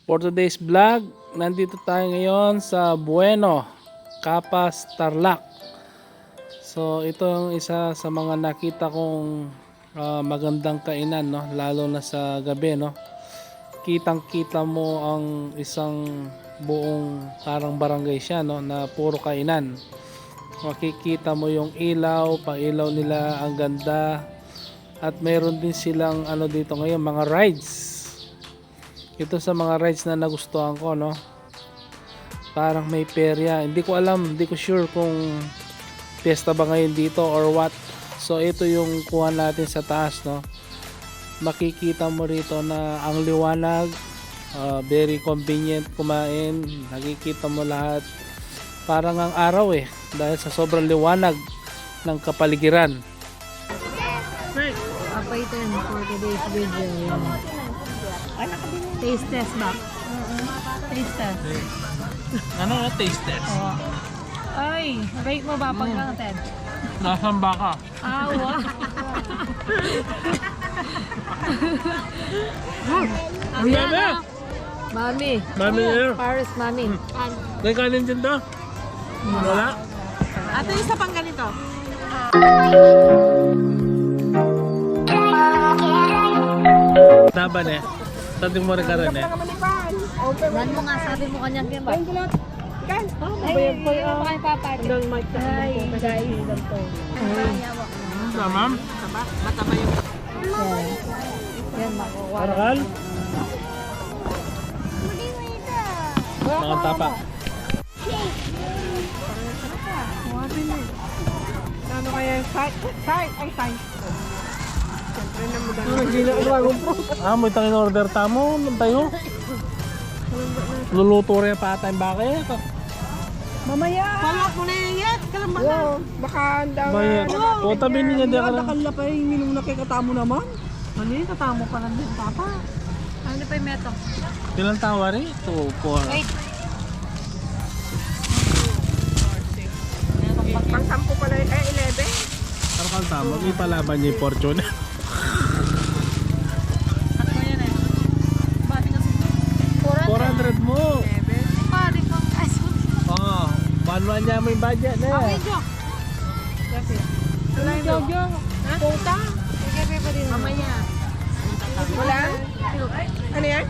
For today's vlog, nandito tayo ngayon sa Bueno, Capas, Tarlac. So ito ang isa sa mga nakita kong magandang kainan, no? Lalo na sa gabi, no? Kitang kita mo ang isang buong parang barangay siya, no? Na puro kainan. Makikita mo yung ilaw, pailaw nila, ang ganda. At meron din silang ano dito ngayon, mga rides. Ito sa mga rides na nagustuhan ko, no? Parang may perya. Hindi ko alam, hindi ko sure kung fiesta ba ngayon dito or what. So ito yung kuha natin sa taas, no? Makikita mo rito na ang liwanag, very convenient kumain. Nakikita mo lahat. Parang ang araw dahil sa sobrang liwanag ng kapaligiran. Papaitan for today's video. Taste test ba? Taste test. Ano na taste test? Oo. Ay, rate mo ba pag lang 10? Nasaan ba ka? Wow. Ang dami! Mami. Mami na. Paris, mami. May kanin din to? Wala? Ato isa pang ganito. Taban Sabi mo rin ka rin Yan mo nga, sabi mo kanyang game ba? Ay, kayo papa. Ay, guys. Ma'am? Mataba yung... Yan, makukuha. Arakal? Mga tapa. Ano kaya yung side? Ay, side. May tangin order tamo. Tayo. Luluto rin pa tayong bakit. Mamaya! Palak mo na yan! Kalamba na! Baka andaw. Bayad. O tabi niya din ka rin. Nakala pa yung minong nakikatamo naman. Ano yun? Tatamo pa lang din, papa. Ano pa yung meto? Ilang tawa rin? 2, 4. Wait. Pang 10 pala, 11. Arakal tamo. May palaban niya yung fortune. Ano yan Bati kasi 400 mo. Pari pa. Ay, Oo. Paano niya mo yung budget na okay, yan? Jo. Wala yung Jo. Ha? Puta? Sige, pa din. Mamaya. Wala? Ano yan?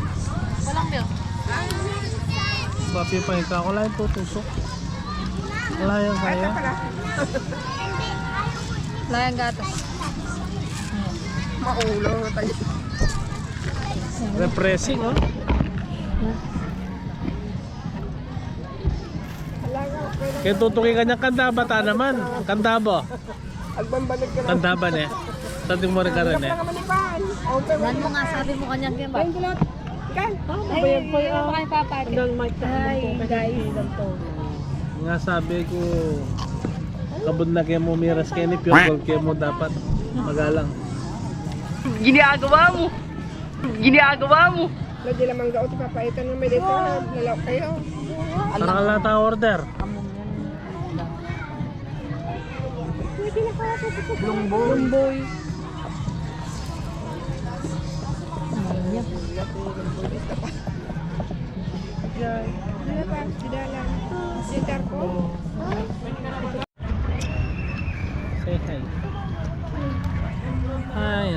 Walang milk. Papi pa ito. Ako lang yung tutusok. Wala yung kaya. Wala yung gatas. Maulo na tayo. Repressing, oh. Kaya tutukin ka niya kanda bata naman. Kanda ba? Agbanbanag ka na. Kanda ba ne? Sabi mo rin ka rin Manipan. Open. Yan mo nga, sabi mo kanyang game ba? Kan? Ay, kayo papa. Ay, guys. Nga sabi ko, kabud na kayo mo miras kayo ni pure gold kayo mo dapat magalang. Ginagawa mo. Lagi lamang gaot papaitan na may dito. Nalaw kayo. Para ka lang tayo order. Lumboy. Ano pa? Sidalan. Sitar ko. Say hi. Hi.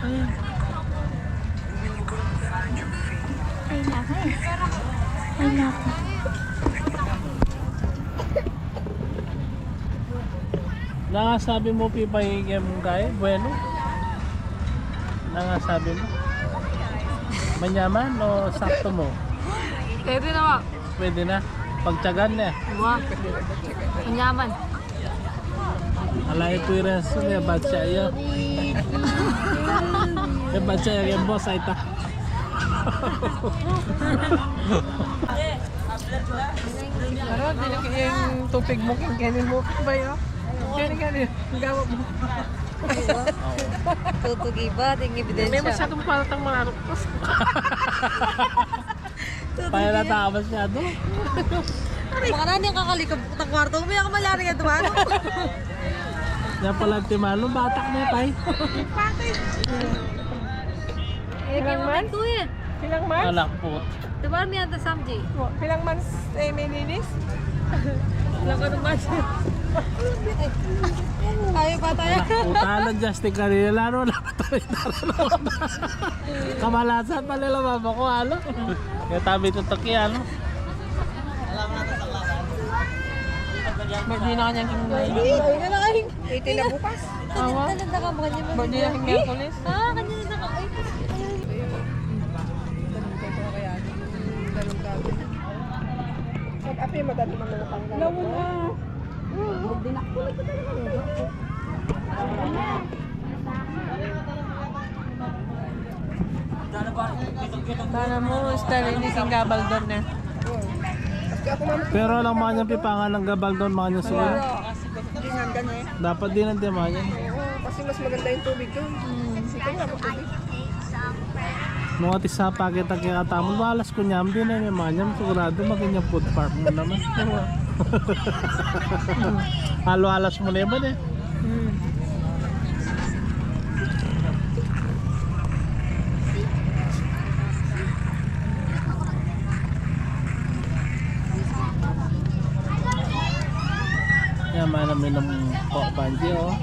Hi. Nangasabi mo pipahigyan mo kaya? Bueno? Nangasabi mo? Manyaman o sakto mo? Pwede naman. Pwede na? Pagtyagan na. Wow. Manyaman. Alay po yung reso niya, batsa yun. Batsa yung boss ay ta. Pero dinig yung tupig mo kinin mo ba yun? Kinin. Gawa mo. Tutugi ba? Ting ebidensya. May masyadong palatang manarok ko. Kaya natakas niya doon. Baka na niyang kakalikab ng kwarto. Umiyak ka malari yan diba? Yan pala timalo, batak na tay. Eh, kaya maman to eh. Ilang months? Anak po. Diba may anta samji? Ilang months may linis? Ilang ka naman. Ayaw pa tayo. Utalan Justin kanina laro na patarin-taran. Kamalasan pa nila mama ko ano. Kaya tabi tutok yan. Birthday na kanyang kinunay. Ay, na kayo. 18 na bukas. Talanda ka mo kanya. Birthday na kanyang Miyerkules. Kanya na ka. Ay, Mag-api mo dati mga nakanggal. Lawon na. Sana mo, style hindi sing gabaldon na. Pero alam mga niyang pipangan ng gabal doon mga niyang siguro. Gingan ka niya eh. Dapat din ang mga niyan. Oo, kasi mas maganda yung tubig doon. Ikaw nga po tubig. Mga tisa pakit ang kikatamon. Walas ko niyam din ay may mga niyam. Sigurado maganyang food park mo naman. Halo-alas mo na yun ba eh? Yan, may namin ng banji oh.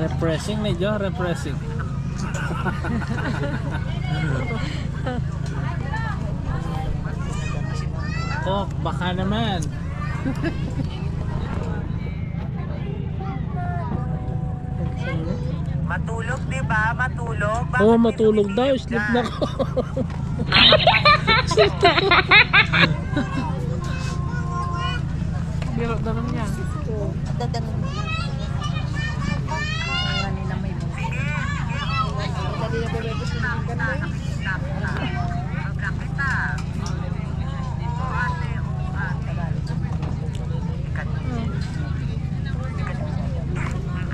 Repressing medyo, repressing. Oh, baka naman. Matulog, di ba? Matulog. Oh, matulog daw. Sleep na ko. Biro na lang niya. dadanong. Kanina may Dali na po rin gusto ng ganun.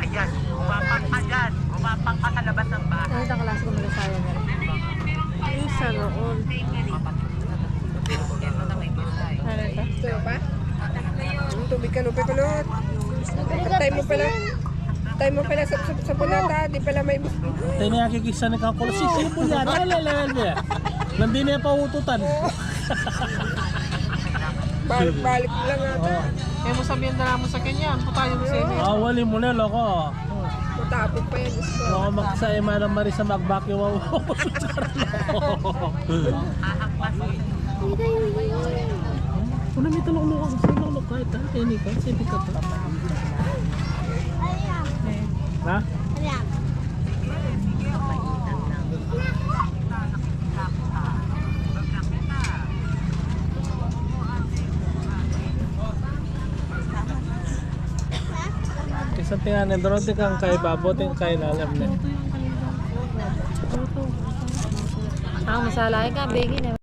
Ayan, umapang ka dyan. Umapang ka sa labas ng bahay. Ano itong klase ko malasaya na rin? Isa roon. Ano ito? Ito pa? Ang tubig ka nupi kulot. Time mo pala sa punata. Di pala may gusto. Tayo na kikisa ni Kakulo. Sisipon yan. Alalala niya. Nandun niya paututan. Balik lang ata. Eh mo sabihin na mo sa kanya. Ano tayo mo sa inyo? Awali mo na, loko. Matapog pa yan. Gusto. Loko magsayama ng Marisa magbaki. Wow. Una may talok-loko. Saan talok kahit ha? Kaya ni ka. Sipit ka pa. Ha? Isa tingnan doon kang kay babo ting kay lalam na. Masalahin ka, begin eh.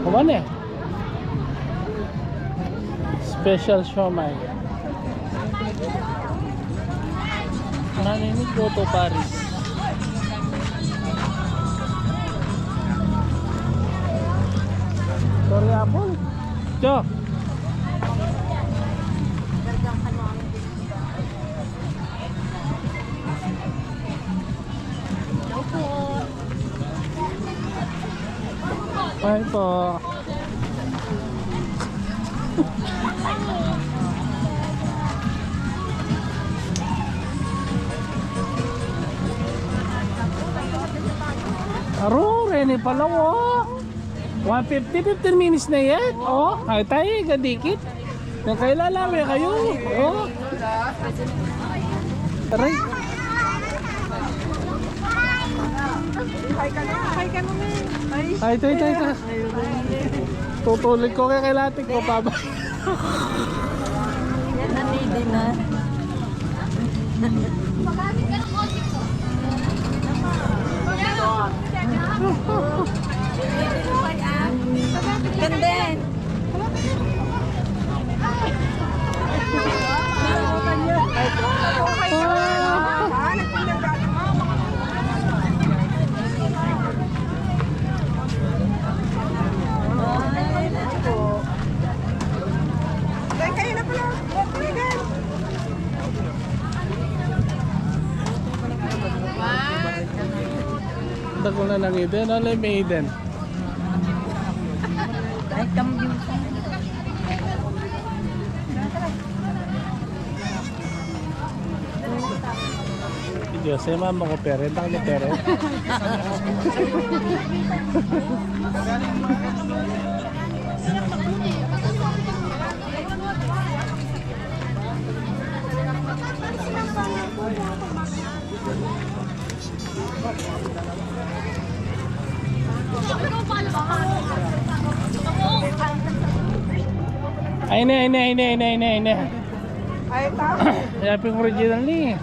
Kuman eh. Special siomai. Naninig go to Paris. Sorry apple. Jo. Bye po. Aro, Rene pala oh. 150, 15 minutes na yan. Oh, ay tayo, gadikit. Nang kailalami kayo. Oh. Aray. Hi ka na, men. Ay, tayo. Tutulig ko kay latik ko pa ba? Yan na hindi na. Ganda. Kayo na pala. Dako na lang iden, alay may iden. Ay, cambio. Diyos, ay mama ko pere, tak na pere. Ay na. Ay, tao. Yapin original ni.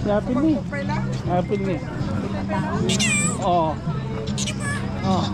Yapin ni. Yapin ni. Oh. Oh.